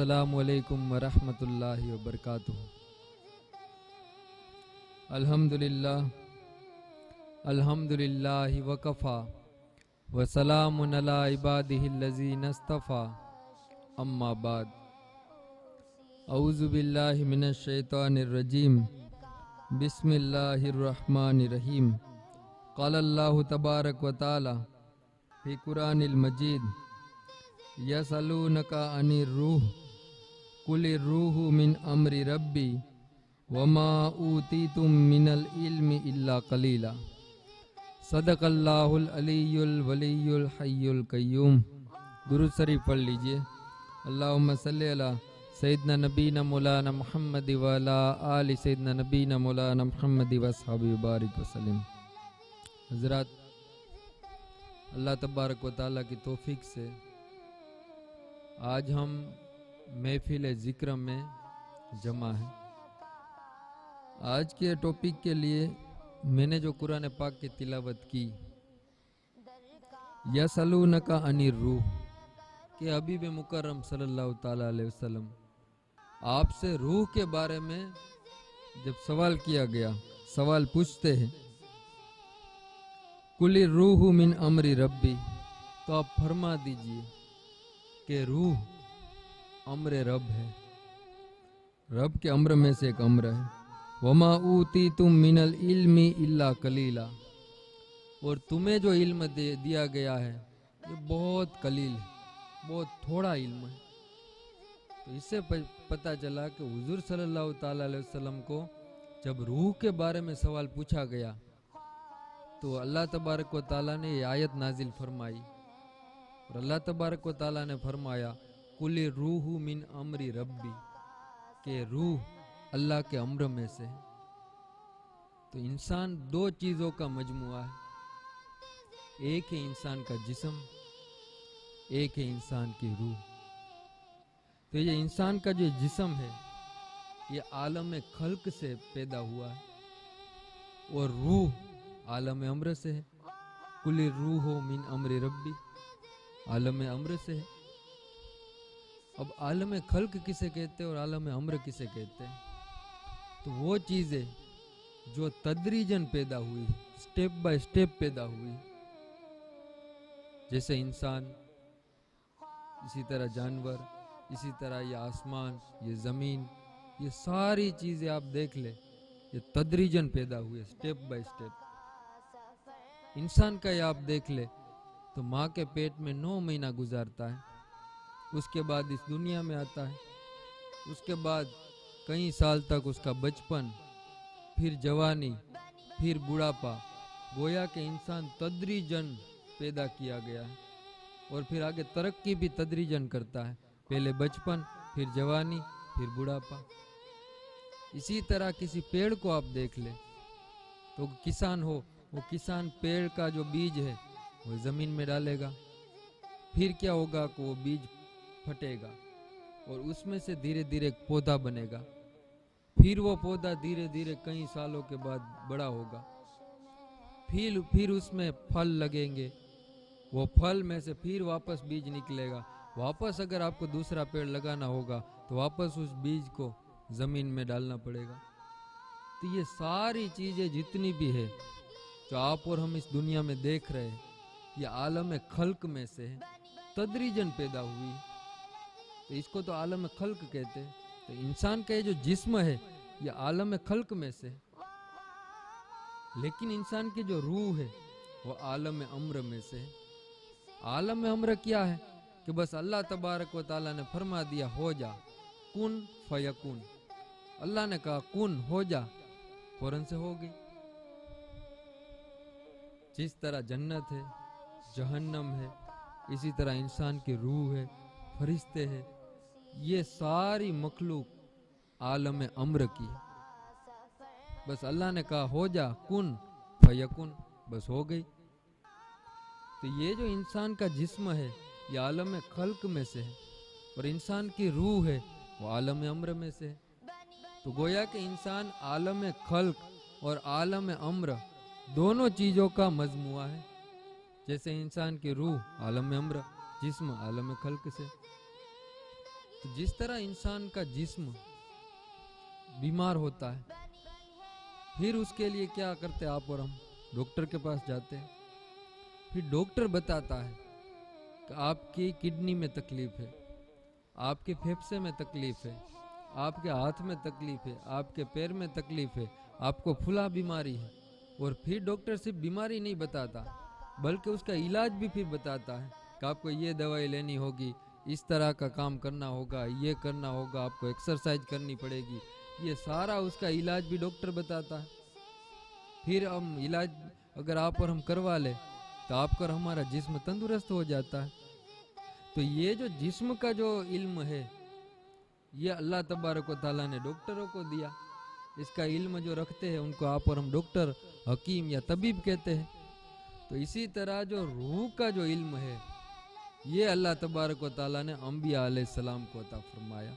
السلام علیکم ورحمۃ اللہ وبرکاتہ۔ الحمدللہ وکفا وسلام علی عبادہ الذین اصطفیٰ، اما بعد، اعوذ باللہ من الشیطان الرجیم، بسم اللہ الرحمن الرحیم۔ قال اللہ تبارک و تعالی فی قرآن المجید، یسألونک عن الروح قل الروح من امر ربی وما اوتیتم من العلم الا قلیلا۔ صدق اللہ العلی الولی الحی القیوم۔ درود شریف پڑھ لیجئے۔ اللہم صلی علی سیدنا نبینا مولانا محمد وعلی آل سیدنا نبینا مولانا محمد واصحابہ بارک وسلم۔ حضرات، اللہ تبارک و تعالیٰ کی توفیق سے آج ہم محفل ذکر میں جمع ہیں۔ آج کے ٹاپک کے لیے میں نے جو قرآن پاک کی تلاوت کی، یسألونک عن الروح، کہ حبیب مکرم صلی اللہ تعالیٰ علیہ وسلم آپ سے روح کے بارے میں جب سوال کیا گیا، سوال پوچھتے ہیں، قل الروح من امر ربی، تو آپ فرما دیجئے کہ روح امر رب ہے، رب کے امر میں سے ایک امر ہے۔ وما اوتیتم من العلم الا قلیلا، اور تمہیں جو علم دیا گیا ہے یہ بہت قلیل ہے، بہت تھوڑا علم ہے۔ تو اس سے پتہ چلا کہ حضور صلی اللہ تعالیٰ علیہ وسلم کو جب روح کے بارے میں سوال پوچھا گیا تو اللہ تبارک و تعالیٰ نے یہ آیت نازل فرمائی، اور اللہ تبارک و تعالیٰ نے فرمایا قل الروح من امر ربی، کہ روح اللہ کے امر میں سے ہے۔ تو انسان دو چیزوں کا مجموعہ ہے، ایک ہے انسان کا جسم، ایک ہے انسان کی روح۔ تو یہ انسان کا جو جسم ہے یہ عالم خلق سے پیدا ہوا ہے، اور روح عالم امر سے ہے۔ قل الروح من امر ربی، عالم امر سے ہے۔ اب عالم خلق کسے کہتے ہیں اور عالم امر کسے کہتے ہیں؟ تو وہ چیزیں جو تدریجاً پیدا ہوئی، سٹیپ بائی سٹیپ پیدا ہوئی، جیسے انسان، اسی طرح جانور، اسی طرح یہ آسمان، یہ زمین، یہ ساری چیزیں آپ دیکھ لیں، یہ تدریجاً پیدا ہوئی، سٹیپ بائی سٹیپ۔ انسان کا یہ آپ دیکھ لیں تو ماں کے پیٹ میں 9 مہینہ گزارتا ہے، اس کے بعد اس دنیا میں آتا ہے، اس کے بعد کئی سال تک اس کا بچپن، پھر جوانی، پھر بڑھاپا، گویا کہ انسان تدریجاً پیدا کیا گیا ہے، اور پھر آگے ترقی بھی تدریجاً کرتا ہے، پہلے بچپن، پھر جوانی، پھر بڑھاپا۔ اسی طرح کسی پیڑ کو آپ دیکھ لیں تو کسان ہو، وہ کسان پیڑ کا جو بیج ہے وہ زمین میں ڈالے گا، پھر کیا ہوگا کہ وہ بیج پھٹے گا اور اس میں سے دھیرے دھیرے ایک پودا بنے گا، پھر وہ پودا دھیرے دھیرے کئی سالوں کے بعد بڑا ہوگا، پھر اس میں پھل لگیں گے، وہ پھل میں سے پھر واپس بیج نکلے گا، واپس اگر آپ کو دوسرا پیڑ لگانا ہوگا تو واپس اس بیج کو زمین میں ڈالنا پڑے گا۔ تو یہ ساری چیزیں جتنی بھی ہے جو آپ اور ہم اس دنیا میں دیکھ رہے ہیں، یہ عالم خلق میں سے ہے، تدریجاً پیدا ہوئی، تو اس کو تو عالم خلق کہتے ہیں۔ تو انسان کا یہ جو جسم ہے یہ عالم خلق میں سے ہے، لیکن انسان کی جو روح ہے وہ عالم امر میں سے ہے۔ عالم امر کیا ہے کہ بس اللہ تبارک و تعالیٰ نے فرما دیا ہو جا، کن فیکون، اللہ نے کہا کن ہو جا، فوراً سے ہو گئی۔ جس طرح جنت ہے، جہنم ہے، اسی طرح انسان کی روح ہے، فرشتے ہیں، یہ ساری مخلوق عالم امر کی ہے۔ بس اللہ نے کہا ہو جا، کن فیکن، بس ہو گئی۔ تو یہ جو انسان کا جسم ہے یہ عالم خلق میں سے ہے، اور انسان کی روح ہے وہ عالم امر میں سے ہے۔ تو گویا کہ انسان عالم خلق اور عالم امر دونوں چیزوں کا مجموعہ ہے، جیسے انسان کی روح عالم امر، جسم عالم خلق سے۔ تو جس طرح انسان کا جسم بیمار ہوتا ہے، پھر اس کے لیے کیا کرتے آپ اور ہم؟ ڈاکٹر کے پاس جاتے ہیں، پھر ڈاکٹر بتاتا ہے کہ آپ کی کڈنی میں تکلیف ہے، آپ کے پھیپھڑے میں تکلیف ہے، آپ کے ہاتھ میں تکلیف ہے، آپ کے پیر میں تکلیف ہے، آپ کو پھلا بیماری ہے. اور پھر ڈاکٹر صرف بیماری نہیں بتاتا بلکہ اس کا علاج بھی پھر بتاتا ہے کہ آپ کو یہ دوائی لینی ہوگی، اس طرح کا کام کرنا ہوگا، یہ کرنا ہوگا، آپ کو ایکسرسائز کرنی پڑے گی. یہ سارا اس کا علاج بھی ڈاکٹر بتاتا ہے. پھر ہم علاج اگر آپ اور ہم کروا لیں تو آپ کا ہمارا جسم تندرست ہو جاتا ہے. تو یہ جو جسم کا جو علم ہے یہ اللہ تبارک و تعالیٰ نے ڈاکٹروں کو دیا. اس کا علم جو رکھتے ہیں ان کو آپ اور ہم ڈاکٹر، حکیم یا طبیب کہتے ہیں. تو اسی طرح جو روح کا جو علم ہے یہ اللہ تبارک و تعالیٰ نے انبیاء علیہ السلام کو عطا فرمایا.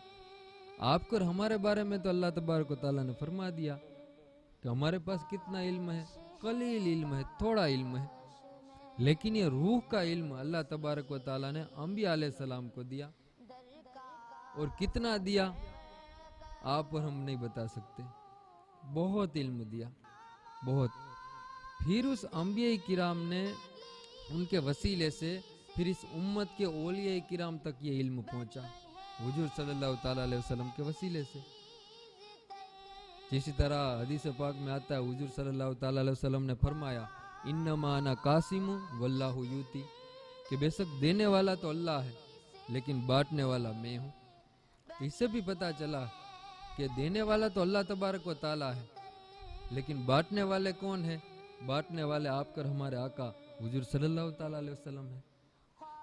آپ کو اور ہمارے بارے میں تو اللہ تبارک و تعالیٰ نے فرما دیا کہ ہمارے پاس کتنا علم ہے، قلیل علم ہے، تھوڑا علم ہے. لیکن یہ روح کا علم اللہ تبارک و تعالیٰ نے انبیاء علیہ السلام کو دیا. اور کتنا دیا آپ اور ہم نہیں بتا سکتے. بہت علم دیا، بہت. پھر اس انبیاء کرام نے ان کے وسیلے سے پھر اس امت کے اولیاء کرام تک یہ علم پہنچا حضور صلی اللہ تعالیٰ علیہ وسلم کے وسیلے سے. اسی طرح حدیث پاک میں آتا ہے حضور صلی اللہ تعالیٰ علیہ وسلم نے فرمایا انما انا قاسم واللہ یوتی، کہ بے شک دینے والا تو اللہ ہے لیکن بانٹنے والا میں ہوں. اس سے بھی پتا چلا کہ دینے والا تو اللہ تبارک و تعالیٰ ہے لیکن بانٹنے والے کون ہیں؟ بانٹنے والے آپ کر ہمارے آقا حضور صلی اللہ تعالیٰ علیہ وسلم ہے.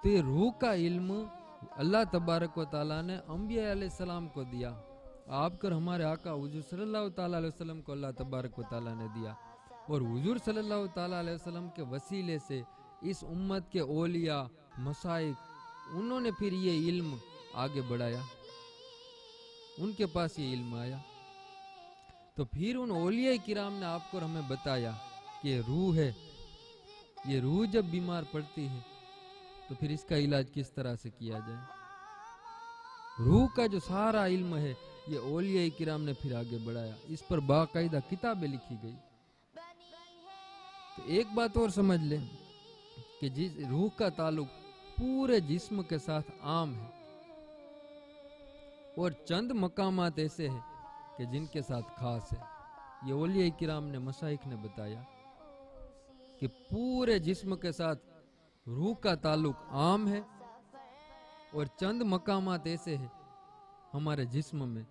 تو یہ روح کا علم اللہ تبارک و تعالیٰ نے انبیاء علیہ السلام کو دیا. آپ کر ہمارے آقا حضور صلی اللہ تعالیٰ علیہ وسلم کو اللہ تبارک و تعالیٰ نے دیا. اور حضور صلی اللہ تعالیٰ علیہ وسلم کے وسیلے سے اس امت کے اولیاء، مشائخ، انہوں نے پھر یہ علم آگے بڑھایا، ان کے پاس یہ علم آیا. تو پھر ان اولیاء کرام نے آپ کو ہمیں بتایا کہ روح ہے، یہ روح جب بیمار پڑتی ہے تو پھر اس کا علاج کس طرح سے کیا جائے. روح کا جو سارا علم ہے یہ اولیاء کرام نے پھر آگے بڑھایا، اس پر باقاعدہ کتابیں لکھی گئی. تو ایک بات اور سمجھ لیں کہ جس روح کا تعلق پورے جسم کے ساتھ عام ہے، اور چند مقامات ایسے ہیں کہ جن کے ساتھ خاص ہے. یہ اولیاء کرام نے، مشائخ نے بتایا کہ پورے جسم کے ساتھ روح کا تعلق عام ہے اور چند مقامات ایسے ہیں ہمارے جسم میں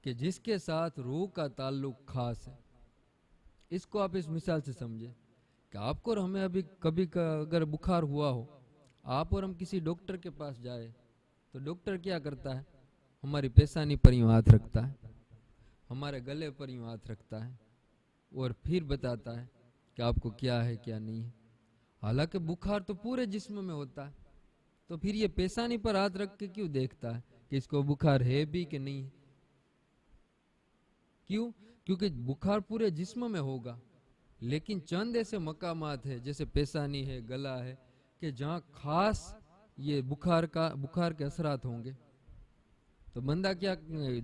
کہ جس کے ساتھ روح کا تعلق خاص ہے. اس کو آپ اس مثال سے سمجھیں کہ آپ کو اور ہمیں ابھی کبھی اگر بخار ہوا ہو، آپ اور ہم کسی ڈاکٹر کے پاس جائے تو ڈاکٹر کیا کرتا ہے؟ ہماری پیشانی پر یوں ہاتھ رکھتا ہے، ہمارے گلے پر یوں ہاتھ رکھتا ہے اور پھر بتاتا ہے کہ آپ کو کیا ہے کیا نہیں ہے. حالانکہ بخار تو پورے جسم میں ہوتا ہے، تو پھر یہ پیشانی پر ہاتھ رکھ کے کیوں دیکھتا ہے کہ اس کو بخار ہے بھی کہ نہیں ہے؟ کیوں؟ کیونکہ بخار پورے جسم میں ہوگا لیکن چند ایسے مقامات ہیں جیسے پیشانی ہے، گلا ہے، کہ جہاں خاص یہ بخار کے اثرات ہوں گے. تو بندہ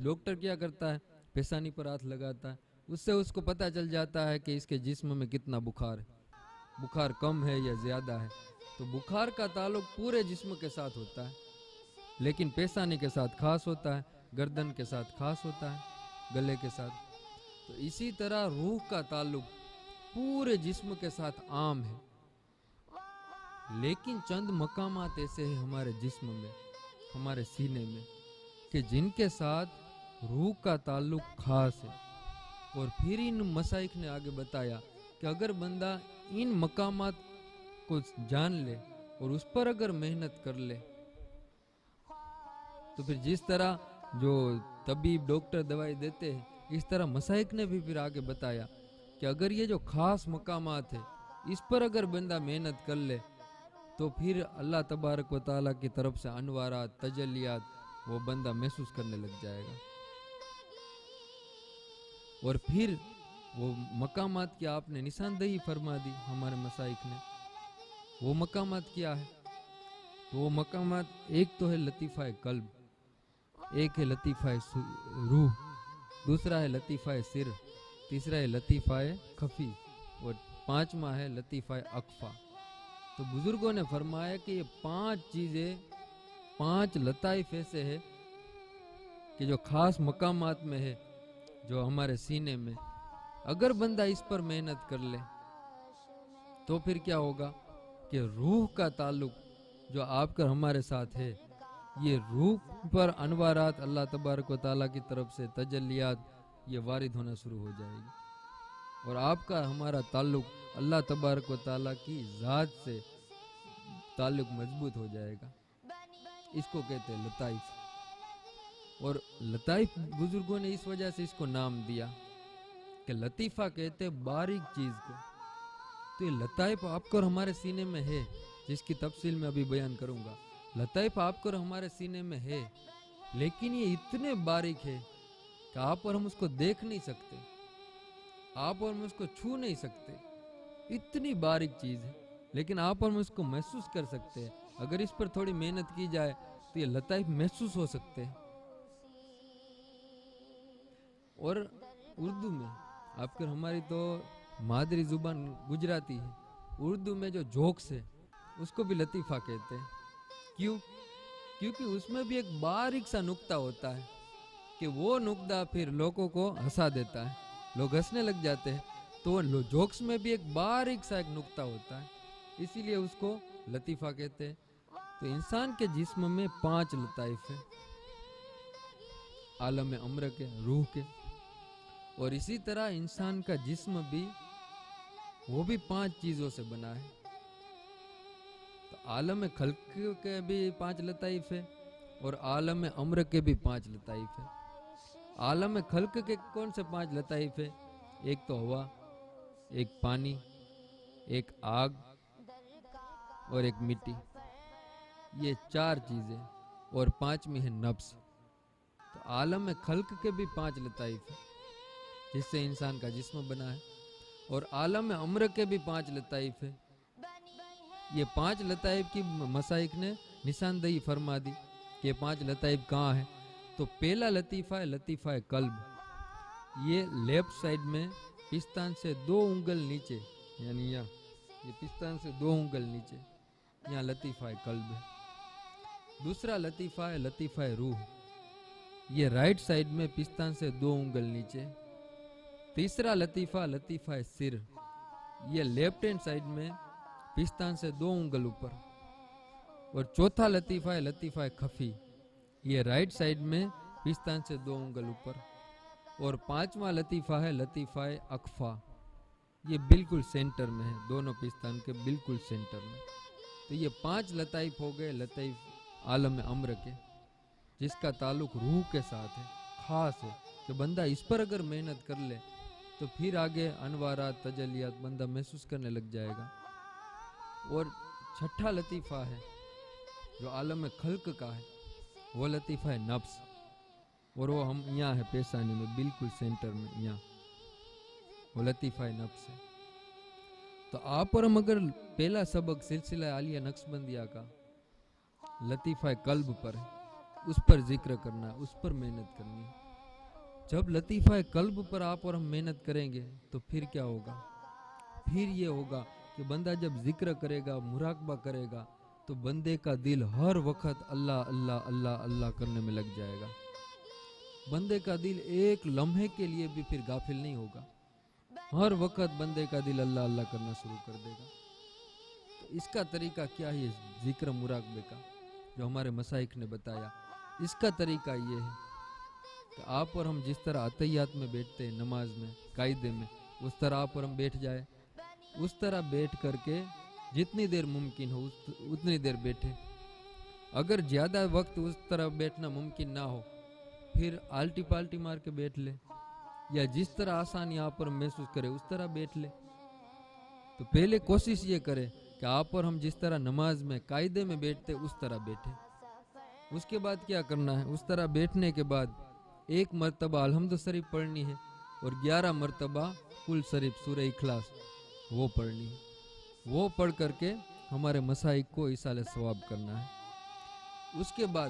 ڈاکٹر کیا کرتا ہے؟ پیشانی پر ہاتھ لگاتا ہے، اس سے اس کو پتہ چل جاتا ہے کہ اس کے جسم میں کتنا بخار ہے، بخار کم ہے یا زیادہ ہے. تو بخار کا تعلق پورے جسم کے ساتھ ہوتا ہے لیکن پیشانی کے ساتھ خاص ہوتا ہے، گردن کے ساتھ خاص ہوتا ہے، گلے کے ساتھ. تو اسی طرح روح کا تعلق پورے جسم کے ساتھ عام ہے لیکن چند مقامات ایسے ہیں ہمارے جسم میں، ہمارے سینے میں، کہ جن کے ساتھ روح کا تعلق خاص ہے. اور پھر ان مشائخ نے آگے بتایا کہ اگر بندہ ان مقامات کو جان لے اور اس پر اگر محنت کر لے تو پھر جس طرح جو طبیب ڈاکٹر دوائی دیتے ہیں اس طرح مشائخ نے بھی پھر آگے بتایا کہ اگر یہ جو خاص مقامات ہے اس پر اگر بندہ محنت کر لے تو پھر اللہ تبارک و تعالیٰ کی طرف سے انوارات، تجلیات وہ بندہ محسوس کرنے لگ جائے گا. اور پھر وہ مقامات کی آپ نے نشاندہی فرما دی ہمارے مشائخ نے. وہ مقامات کیا ہے؟ تو وہ مقامات ایک تو ہے لطیفہ قلب، ایک ہے لطیفہ روح، دوسرا ہے لطیفہ سر، تیسرا ہے لطیفہ خفی، اور پانچواں ہے لطیفہ اخفا۔ تو بزرگوں نے فرمایا کہ یہ 5 چیزیں، 5 لطائف ایسے ہے کہ جو خاص مقامات میں ہے، جو ہمارے سینے میں، اگر بندہ اس پر محنت کر لے تو پھر کیا ہوگا کہ روح کا تعلق جو آپ کا ہمارے ساتھ ہے، یہ روح پر انوارات اللہ تبارک و تعالیٰ کی طرف سے تجلیات یہ وارد ہونا شروع ہو جائے گی، اور آپ کا ہمارا تعلق اللہ تبارک و تعالیٰ کی ذات سے تعلق مضبوط ہو جائے گا۔ اس کو کہتے ہیں لطائف، اور لطائف بزرگوں نے اس وجہ سے اس کو نام دیا کہ لطیفہ کہتے ہیں باریک چیز کو۔ تو یہ لطائف آپ کو اور ہمارے سینے میں ہے، جس کی تفصیل میں ابھی بیان کروں گا۔ لطائف آپ کو اور ہمارے سینے میں ہے، لیکن یہ اتنے باریک ہے کہ آپ اور ہم اس کو دیکھ نہیں سکتے، آپ اور ہم اس کو چھو نہیں سکتے، اتنی باریک چیز ہے، لیکن آپ اور ہم اس کو محسوس کر سکتے ہیں۔ اگر اس پر تھوڑی محنت کی جائے تو یہ لطائف محسوس ہو سکتے ہیں۔ اور اردو میں آپ کے ہماری تو مادری زبان گجراتی ہے، اردو میں جو جوکس ہے اس کو بھی لطیفہ کہتے ہیں۔ کیوں؟ کیونکہ اس میں بھی ایک باریک سا نقطہ ہوتا ہے کہ وہ نقطہ پھر لوگوں کو ہنسا دیتا ہے، لوگ ہنسنے لگ جاتے ہیں، تو وہ جوکس میں بھی ایک باریک سا ایک نقطہ ہوتا ہے، اسی لیے اس کو لطیفہ کہتے ہیں۔ تو انسان کے جسم میں 5 لطائف ہیں، عالم امر کے، روح کے، اور اسی طرح انسان کا جسم بھی وہ بھی 5 چیزوں سے بنا ہے۔ تو عالم خلق کے بھی 5 لطائف ہے، اور عالم امر کے بھی 5 لطائف ہے۔ عالم خلق کے کون سے 5 لطائف ہے؟ ایک تو ہوا، ایک پانی، ایک آگ، اور ایک مٹی، یہ 4 چیزیں، اور 5ویں ہے نفس۔ تو عالم خلق کے بھی 5 لطائف ہیں جس سے انسان کا جسم بنا ہے، اور عالم امر کے بھی 5 لطائف ہے۔ یہ 5 لطائف کی مشائخ نے نشاندہی فرما دی کہ 5 لطائف کہاں ہیں۔ تو پہلا لطیفہ ہے لطیفہ قلب، یہ لیفٹ سائڈ میں پستان سے 2 انگل نیچے، یعنی یہاں، یہ پستان سے 2 انگل نیچے، یہاں لطیفہ قلب ہے۔ دوسرا لطیفہ ہے لطیفہ روح، یہ رائٹ سائڈ میں پستان سے 2 انگل نیچے۔ تیسرا لطیفہ لطیفہ سر، یہ لیفٹ ہینڈ سائڈ میں پستان سے 2 انگل اوپر۔ اور چوتھا لطیفہ ہے لطیفہ خفی، یہ رائٹ سائڈ میں پستان سے 2 انگل اوپر۔ اور 5واں لطیفہ ہے لطیفہ اخفا، یہ بالکل سینٹر میں ہے، دونوں پستان کے بالکل سینٹر میں۔ تو یہ 5 لطائف ہو گئے لطائف عالم امر کے، جس کا تعلق روح کے ساتھ ہے، خاص ہے کہ بندہ اس پر اگر محنت کر لے تو پھر آگے انوارات تجلیات بندہ محسوس کرنے لگ جائے گا۔ اور چھٹا لطیفہ ہے جو عالم خلق کا ہے، وہ لطیفہ ہے نفس، اور وہ ہم یہاں ہے پیشانی میں بالکل سینٹر میں، یہاں وہ لطیفہ نفس ہے۔ تو آپ اور ہم اگر پہلا سبق سلسلہ عالیہ نقشبندیہ کا لطیفہ قلب پر ہے، اس پر ذکر کرنا ہے، اس پر محنت کرنی ہے۔ جب لطیفہ قلب پر آپ اور ہم محنت کریں گے تو پھر کیا ہوگا؟ پھر یہ ہوگا کہ بندہ جب ذکر کرے گا، مراقبہ کرے گا، تو بندے کا دل ہر وقت اللہ اللہ اللہ اللہ کرنے میں لگ جائے گا۔ بندے کا دل ایک لمحے کے لیے بھی پھر غافل نہیں ہوگا، ہر وقت بندے کا دل اللہ اللہ کرنا شروع کر دے گا۔ تو اس کا طریقہ کیا ہے ذکر مراقبے کا جو ہمارے مشائخ نے بتایا؟ اس کا طریقہ یہ ہے کہ آپ اور ہم جس طرح عطیات میں بیٹھتے ہیں نماز میں قاعدے میں، اس طرح آپ اور ہم بیٹھ جائے، اس طرح بیٹھ کر کے جتنی دیر ممکن ہو اتنی دیر بیٹھے۔ اگر زیادہ وقت اس طرح بیٹھنا ممکن نہ ہو پھر آلٹی پالٹی مار کے بیٹھ لے، یا جس طرح آسان یہاں پر محسوس کرے اس طرح بیٹھ لے۔ تو پہلے کوشش یہ کرے کہ آپ اور ہم جس طرح نماز میں قاعدے میں بیٹھتے اس طرح بیٹھے۔ اس کے بعد کیا کرنا ہے؟ اس طرح بیٹھنے کے بعد 1 مرتبہ الحمد شریف پڑھنی ہے، اور 11 مرتبہ کل شریف سورہ اخلاص وہ پڑھنی ہے۔ وہ پڑھ کر کے ہمارے مشائخ کو ایصال ثواب کرنا ہے۔ اس کے بعد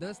10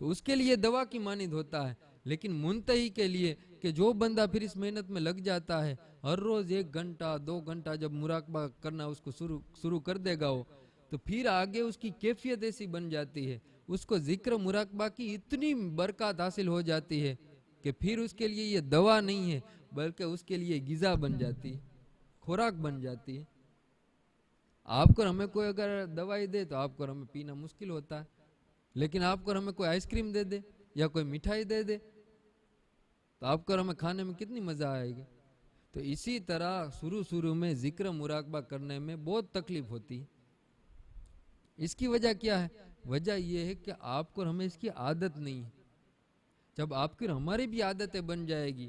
تو اس کے لیے دوا کی مانند ہوتا ہے. لیکن منتہی کے لیے کہ جو بندہ پھر اس محنت میں لگ جاتا ہے, ہر روز 1 گھنٹہ 2 گھنٹہ جب مراقبہ کرنا اس کو شروع کر دے گا, تو پھر آگے اس کی کیفیت ایسی بن جاتی ہے, اس کو ذکر مراقبہ کی اتنی برکات حاصل ہو جاتی ہے کہ پھر اس کے لیے یہ دوا نہیں ہے بلکہ اس کے لیے غذا بن جاتی ہے, خوراک بن جاتی ہے. آپ کو ہمیں کوئی اگر دوائی دے تو آپ کو ہمیں پینا مشکل ہوتا ہے, لیکن آپ کو ہمیں کوئی آئس کریم دے دے یا کوئی مٹھائی دے دے تو آپ کو ہمیں کھانے میں کتنی مزہ آئے گی. تو اسی طرح شروع میں ذکر مراقبہ کرنے میں بہت تکلیف ہوتی ہے. اس کی وجہ کیا ہے؟ وجہ یہ ہے کہ آپ کو ہمیں اس کی عادت نہیں ہے. جب آپ کی ہماری بھی عادتیں بن جائے گی,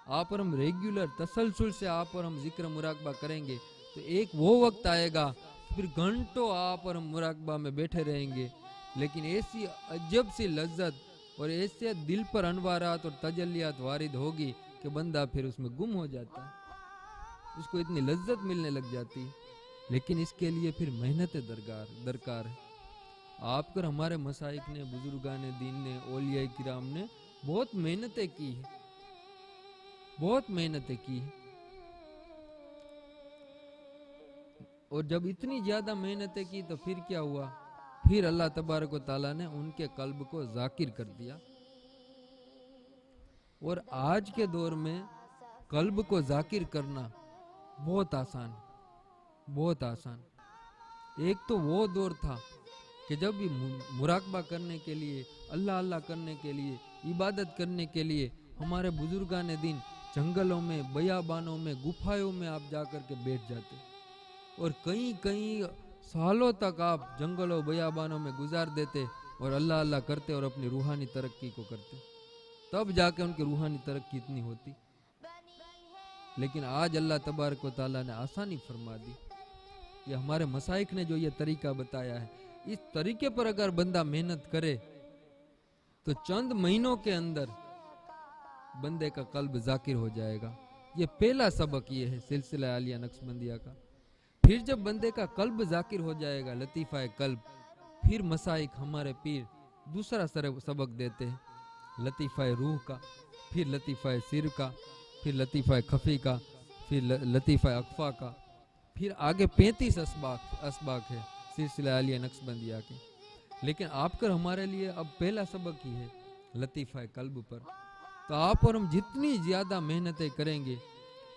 آپ اور ہم ریگولر تسلسل سے آپ اور ہم ذکر مراقبہ کریں گے, تو ایک وہ وقت آئے گا پھر گھنٹوں آپ اور ہم مراقبہ میں بیٹھے رہیں گے, لیکن ایسی عجب سی لذت اور ایسے دل پر انوارات اور تجلیات وارد ہوگی کہ بندہ پھر اس میں گم ہو جاتا ہے, اس کو اتنی لذت ملنے لگ جاتی ہے. لیکن اس کے لیے پھر محنت درکار ہے. آپ پر ہمارے مشائخ نے, بزرگان دین نے, اولیاء کرام نے بہت محنتیں کی ہیں, بہت محنتیں کی ہیں. اور جب اتنی زیادہ محنتیں کی تو پھر کیا ہوا؟ پھر اللہ تبارک و تعالیٰ نے ان کے قلب کو ذاکر کر دیا. اور آج کے دور میں قلب کو ذاکر کرنا بہت آسان, بہت آسان. ایک تو وہ دور تھا کہ جب مراقبہ کرنے کے لیے, اللہ اللہ کرنے کے لیے, عبادت کرنے کے لیے ہمارے بزرگان دین جنگلوں میں, بیابانوں میں, گپھاؤں میں آپ جا کر کے بیٹھ جاتے, اور کئی سالوں تک آپ جنگلوں بیابانوں میں گزار دیتے اور اللہ اللہ کرتے اور اپنی روحانی ترقی کو کرتے. تب جا کے ان کی روحانی ترقی اتنی ہوتی. لیکن آج اللہ تبارک و تعالیٰ نے آسانی فرما دی. یہ ہمارے مشائخ نے جو یہ طریقہ بتایا ہے, اس طریقے پر اگر بندہ محنت کرے تو چند مہینوں کے اندر بندے کا قلب ذاکر ہو جائے گا. یہ پہلا سبق یہ ہے سلسلہ عالیہ نقشبندیہ کا. پھر جب بندے کا قلب ذاکر ہو جائے گا, لطیفہ قلب, پھر مشائخ ہمارے پیر دوسرا سبق دیتے ہیں لطیفہ روح کا, پھر لطیفہ سر کا, پھر لطیفہ خفی کا, پھر لطیفہ اخفا کا, پھر آگے 35 اسباق ہے سلسلہ عالیہ نقشبندیہ کے. لیکن آپ کر ہمارے لیے اب پہلا سبق ہی ہے لطیفہ قلب پر. تو آپ اور ہم جتنی زیادہ محنتیں کریں گے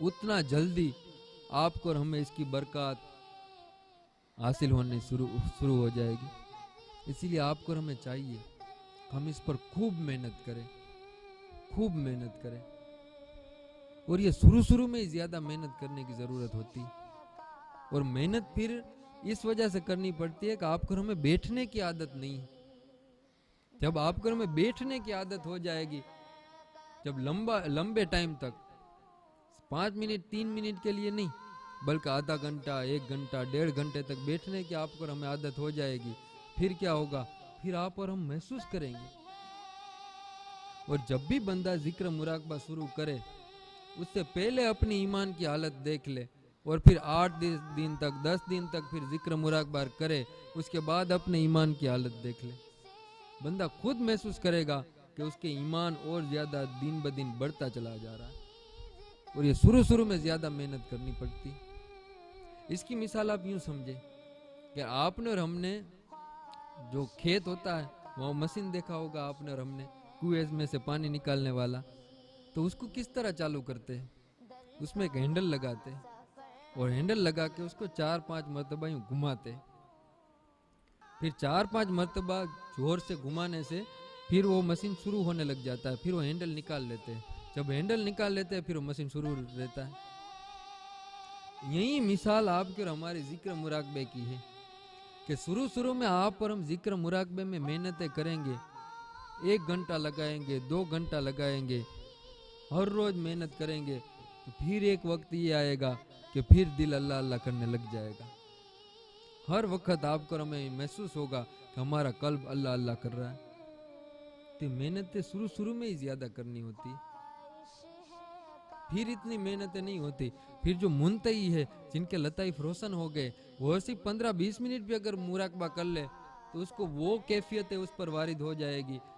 اتنا جلدی آپ کو اور ہمیں اس کی برکات حاصل ہونے شروع ہو جائے گی. اسی لیے آپ کو اور ہمیں چاہیے ہم اس پر خوب محنت کریں, خوب محنت کریں. اور یہ شروع میں زیادہ محنت کرنے کی ضرورت ہوتی, اور محنت پھر اس وجہ سے کرنی پڑتی ہے کہ آپ کو ہمیں بیٹھنے کی عادت نہیں. جب آپ کو ہمیں بیٹھنے کی عادت ہو جائے گی, جب لمبے ٹائم تک 5 منٹ 3 منٹ کے لیے نہیں بلکہ آدھا گھنٹہ 1 گھنٹہ 1.5 گھنٹے تک بیٹھنے کی آپ کو ہمیں عادت ہو جائے گی, پھر کیا ہوگا؟ پھر آپ اور ہم محسوس کریں گے. اور جب بھی بندہ ذکر مراقبہ شروع کرے اس سے پہلے اپنی ایمان کی حالت دیکھ لے, اور پھر 8 دن تک 10 دن تک پھر ذکر مراقبہ کرے, اس کے بعد اپنے ایمان کی حالت دیکھ لے. بندہ خود محسوس کرے گا کہ اس کے ایمان اور زیادہ دن بدن بڑھتا چلا جا رہا ہے. اور یہ شروع میں زیادہ محنت کرنی پڑتی. اس کی مثال آپ یوں سمجھے کہ آپ نے اور ہم نے جو کھیت ہوتا ہے وہ مشین دیکھا ہوگا آپ نے اور ہم نے, کنویں میں سے پانی نکالنے والا, تو اس کو کس طرح چالو کرتے ہیں؟ اس میں ایک ہینڈل لگاتے ہیں, اور ہینڈل لگا کے اس کو 4-5 مرتبہ یوں گھماتے. پھر 4-5 مرتبہ زور سے گھمانے سے پھر وہ مشین شروع ہونے لگ جاتا ہے, پھر وہ ہینڈل نکال لیتے ہیں. جب ہینڈل نکال لیتے ہیں پھر وہ مشین شروع رہتا ہے. یہی مثال آپ کے اور ہمارے ذکر مراقبے کی ہے کہ شروع میں آپ اور ہم ذکر مراقبے میں محنتیں کریں گے, 1 گھنٹہ لگائیں گے, 2 گھنٹہ لگائیں گے, ہر روز محنت کریں گے, تو پھر ایک وقت یہ آئے گا کہ پھر دل اللہ اللہ کرنے لگ جائے گا. ہر وقت آپ کو ہمیں محسوس ہوگا کہ ہمارا قلب اللہ اللہ کر رہا ہے. تو محنتیں شروع میں ہی زیادہ کرنی ہوتی, پھر اتنی محنتیں نہیں ہوتی. پھر جو منتہی ہے جن کے لطائف روشن ہو گئے وہ صرف 15-20 منٹ بھی اگر مراقبہ کر لے تو اس کو وہ کیفیت اس پر وارد ہو جائے گی